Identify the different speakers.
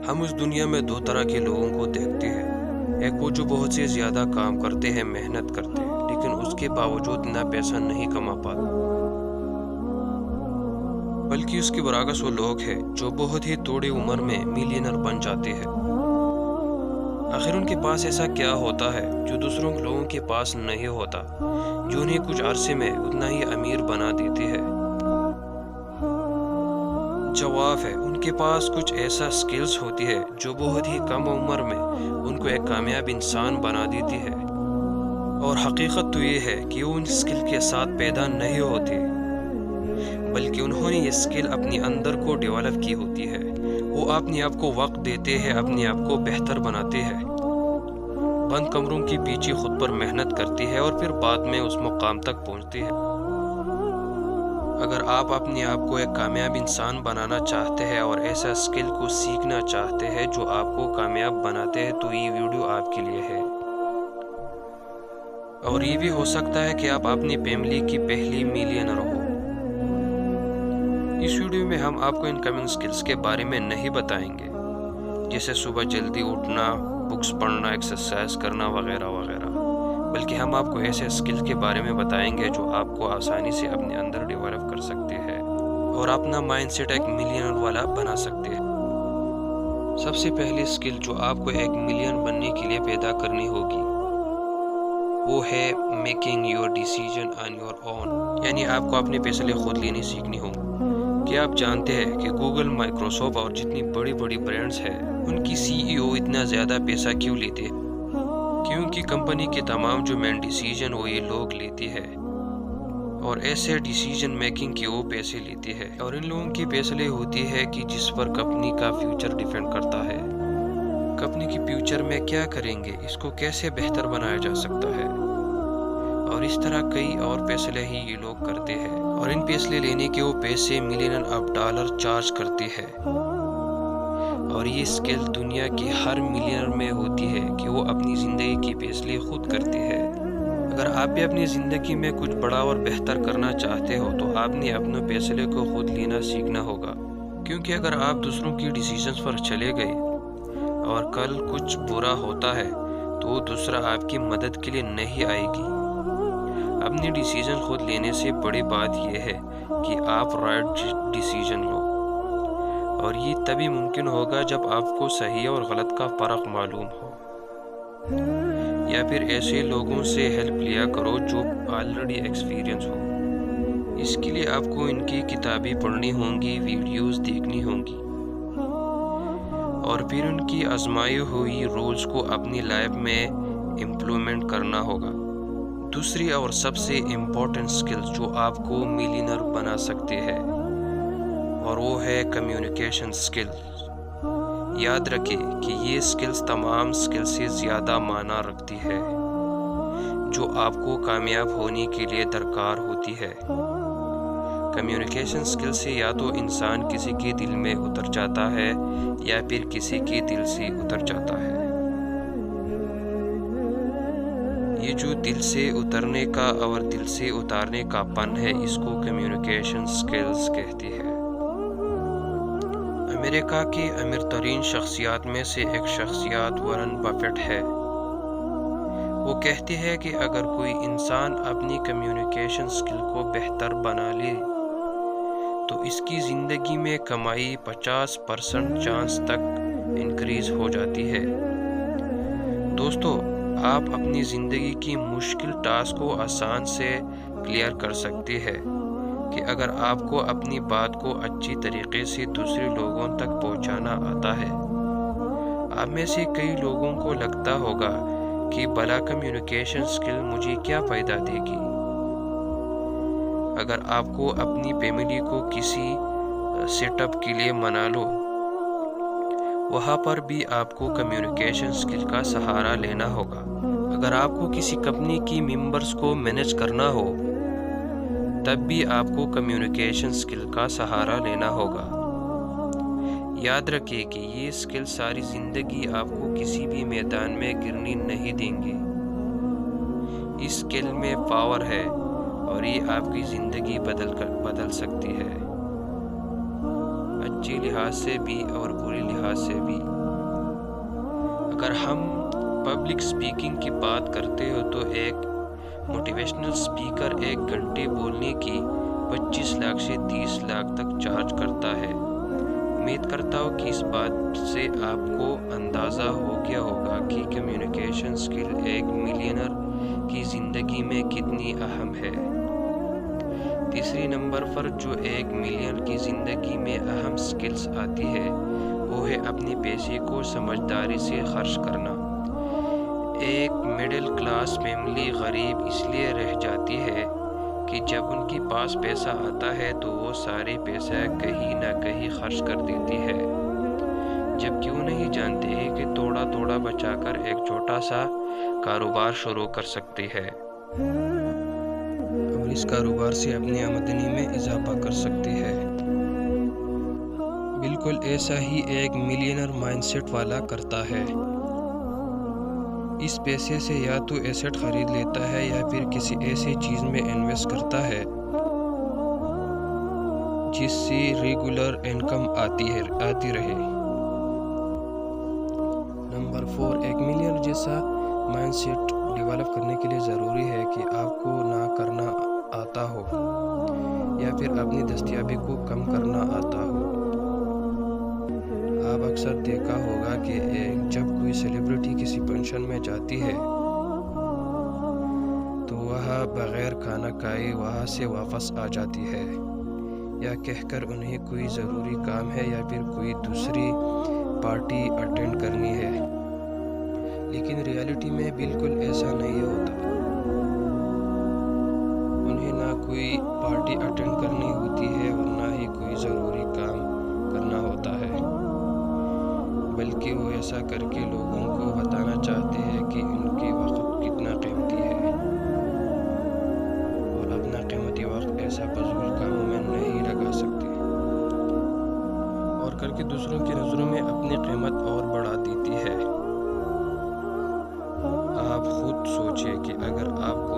Speaker 1: ہم اس دنیا میں دو طرح کے لوگوں کو دیکھتے ہیں، ایک وہ جو بہت سے زیادہ کام کرتے ہیں، محنت کرتے ہیں، لیکن اس کے باوجود اتنا پیسہ نہیں کما پاتے، بلکہ اس کے برعکس وہ لوگ ہیں جو بہت ہی تھوڑی عمر میں ملینر بن جاتے ہیں۔ آخر ان کے پاس ایسا کیا ہوتا ہے جو دوسروں لوگوں کے پاس نہیں ہوتا، جو انہیں کچھ عرصے میں اتنا ہی امیر بنا دیتی ہے؟ جواب ہے، ان کے پاس کچھ ایسا سکلز ہوتی ہے جو بہت ہی کم عمر میں ان کو ایک کامیاب انسان بنا دیتی ہے، اور حقیقت تو یہ ہے کہ وہ ان سکل کے ساتھ پیدا نہیں ہوتے، بلکہ انہوں نے یہ سکل اپنے اندر کو ڈیولپ کی ہوتی ہے۔ وہ اپنے آپ کو وقت دیتے ہیں، اپنے آپ کو بہتر بناتے ہیں، بند کمروں کے پیچھے خود پر محنت کرتی ہے اور پھر بعد میں اس مقام تک پہنچتی ہے۔ اگر آپ اپنے آپ کو ایک کامیاب انسان بنانا چاہتے ہیں اور ایسا سکل کو سیکھنا چاہتے ہیں جو آپ کو کامیاب بناتے ہیں، تو یہ ویڈیو آپ کے لیے ہے۔ اور یہ بھی ہو سکتا ہے کہ آپ اپنی فیملی کی پہلی ملینر ہو۔ اس ویڈیو میں ہم آپ کو انکمنگ سکلز کے بارے میں نہیں بتائیں گے، جیسے صبح جلدی اٹھنا، بکس پڑھنا، ایکسرسائز کرنا وغیرہ وغیرہ، بلکہ ہم آپ کو ایسے سکل کے بارے میں بتائیں گے جو آپ کو آسانی سے اپنے اندر ڈیولپ کر سکتے ہیں اور اپنا مائنڈ سیٹ ایک ملینر والا بنا سکتے ہیں۔ سب سے پہلی سکل جو آپ کو ایک ملینر بننے کے لیے پیدا کرنی ہوگی وہ ہے making your decision on your own, یعنی آپ کو اپنے فیصلے خود لینے سیکھنی ہوں۔ کیا آپ جانتے ہیں کہ گوگل، مائکروسافٹ اور جتنی بڑی بڑی برانڈز ہیں، ان کی CEO اتنا زیادہ پیسہ کیوں لیتے ہیں؟ کیونکہ کمپنی کے تمام جو مین ڈیسیژن وہ یہ لوگ لیتی ہے، اور ایسے ڈیسیژن میکنگ کے وہ پیسے لیتی ہے، اور ان لوگوں کی فیصلے ہوتی ہے کہ جس پر کمپنی کا فیوچر ڈیپینڈ کرتا ہے۔ کمپنی کی فیوچر میں کیا کریں گے، اس کو کیسے بہتر بنایا جا سکتا ہے، اور اس طرح کئی اور فیصلے ہی یہ لوگ کرتے ہیں، اور ان فیصلے لینے کے وہ پیسے ملین آف ڈالر چارج کرتے ہیں۔ اور یہ سکل دنیا کے ہر ملینر میں ہوتی ہے کہ وہ اپنی زندگی کے فیصلے خود کرتے ہیں۔ اگر آپ بھی اپنی زندگی میں کچھ بڑا اور بہتر کرنا چاہتے ہو تو آپ نے اپنے فیصلے کو خود لینا سیکھنا ہوگا، کیونکہ اگر آپ دوسروں کی ڈیسیژنز پر چلے گئے اور کل کچھ برا ہوتا ہے تو وہ دوسرا آپ کی مدد کے لیے نہیں آئے گی۔ اپنی ڈیسیژن خود لینے سے بڑی بات یہ ہے کہ آپ رائٹ ڈیسیژن لو، اور یہ تبھی ممکن ہوگا جب آپ کو صحیح اور غلط کا فرق معلوم ہو، یا پھر ایسے لوگوں سے ہیلپ لیا کرو جو آلریڈی ایکسپیرینس ہو۔ اس کے لیے آپ کو ان کی کتابیں پڑھنی ہوں گی، ویڈیوز دیکھنی ہوں گی، اور پھر ان کی آزمائی ہوئی رولز کو اپنی لائف میں امپلیمنٹ کرنا ہوگا۔ دوسری اور سب سے امپورٹنٹ سکل جو آپ کو ملینر بنا سکتے ہیں، اور وہ ہے کمیونیکیشن سکلز۔ یاد رکھیں کہ یہ سکلز تمام سکل سے زیادہ معنی رکھتی ہے جو آپ کو کامیاب ہونے کے لیے درکار ہوتی ہے۔ کمیونیکیشن سکل سے یا تو انسان کسی کے دل میں اتر جاتا ہے یا پھر کسی کے دل سے اتر جاتا ہے۔ یہ جو دل سے اترنے کا اور دل سے اتارنے کا پن ہے، اس کو کمیونیکیشن سکلز کہتی ہے۔ امریکہ کی امیر ترین شخصیات میں سے ایک شخصیت وارن بفیٹ ہے۔ وہ کہتے ہیں کہ اگر کوئی انسان اپنی کمیونیکیشن سکل کو بہتر بنا لے تو اس کی زندگی میں کمائی 50% چانس تک انکریز ہو جاتی ہے۔ دوستو، آپ اپنی زندگی کی مشکل ٹاسک کو آسان سے کلیئر کر سکتے ہیں کہ اگر آپ کو اپنی بات کو اچھی طریقے سے دوسرے لوگوں تک پہنچانا آتا ہے۔ آپ میں سے کئی لوگوں کو لگتا ہوگا کہ بلا کمیونیکیشن سکل مجھے کیا فائدہ دے گی۔ اگر آپ کو اپنی فیملی کو کسی سیٹ اپ کے لیے منا لو، وہاں پر بھی آپ کو کمیونیکیشن سکل کا سہارا لینا ہوگا۔ اگر آپ کو کسی کمپنی کی ممبرز کو مینیج کرنا ہو، تب بھی آپ کو کمیونیکیشن سکل کا سہارا لینا ہوگا۔ یاد رکھیں کہ یہ سکل ساری زندگی آپ کو کسی بھی میدان میں گرنے نہیں دیں گے۔ اس سکل میں پاور ہے اور یہ آپ کی زندگی بدل سکتی ہے۔ اچھی لحاظ سے بھی اور بری لحاظ سے بھی۔ اگر ہم پبلک سپیکنگ کی بات کرتے ہو تو ایک موٹیویشنل سپیکر 1 گھنٹے بولنے کی 25 لاکھ سے 30 لاکھ تک چارج کرتا ہے۔ امید کرتا ہوں کہ اس بات سے آپ کو اندازہ ہو گیا ہوگا کہ کمیونیکیشن سکل ایک ملینئر کی زندگی میں کتنی اہم ہے۔ تیسری نمبر پر جو 1 ملینئر کی زندگی میں اہم سکلز آتی ہے وہ ہے اپنے پیسے کو سمجھداری سے خرچ کرنا۔ ایک مڈل کلاس فیملی غریب اس لیے رہ جاتی ہے کہ جب ان کے پاس پیسہ آتا ہے تو وہ سارے پیسہ کہیں نہ کہیں خرچ کر دیتی ہے، جب کہ وہ نہیں جانتے کہ تھوڑا تھوڑا بچا کر ایک چھوٹا سا کاروبار شروع کر سکتی ہے اور اس کاروبار سے اپنی آمدنی میں اضافہ کر سکتی ہے۔ بالکل ایسا ہی ایک ملینئر مائنڈ سیٹ والا کرتا ہے۔ اس پیسے سے یا تو ایسٹ خرید لیتا ہے یا پھر کسی ایسی چیز میں انویسٹ کرتا ہے جس سے ریگولر انکم آتی رہے۔ نمبر 4، ایک ملینئر جیسا مائنڈ سیٹ ڈیولپ کرنے کے لیے ضروری ہے کہ آپ کو نہ کرنا آتا ہو یا پھر اپنی دستیابی کو کم کرنا آتا ہو۔ آپ اکثر دیکھا ہوگا کہ جب کوئی سیلیبریٹی کسی فنکشن میں جاتی ہے تو وہ بغیر کھانا کھائے وہاں سے واپس آ جاتی ہے، یا کہہ کر انہیں کوئی ضروری کام ہے یا پھر کوئی دوسری پارٹی اٹینڈ کرنی ہے، لیکن ریالٹی میں بالکل ایسا نہیں ہوتا۔ انہیں نہ کوئی پارٹی اٹینڈ کرنی ہوتی ہے اور نہ ہی کوئی ضروری کام کرنا ہوتا ہے، بلکہ وہ ایسا کر کے لوگوں کو بتانا چاہتے ہیں کہ ان کے وقت کتنا قیمتی ہے، اور اپنا قیمتی وقت ایسا فضول کاموں میں نہیں لگا سکتے، اور کر کے دوسروں کی نظروں میں اپنی قیمت اور بڑھا دیتی ہے۔ آپ خود سوچیں کہ اگر آپ کو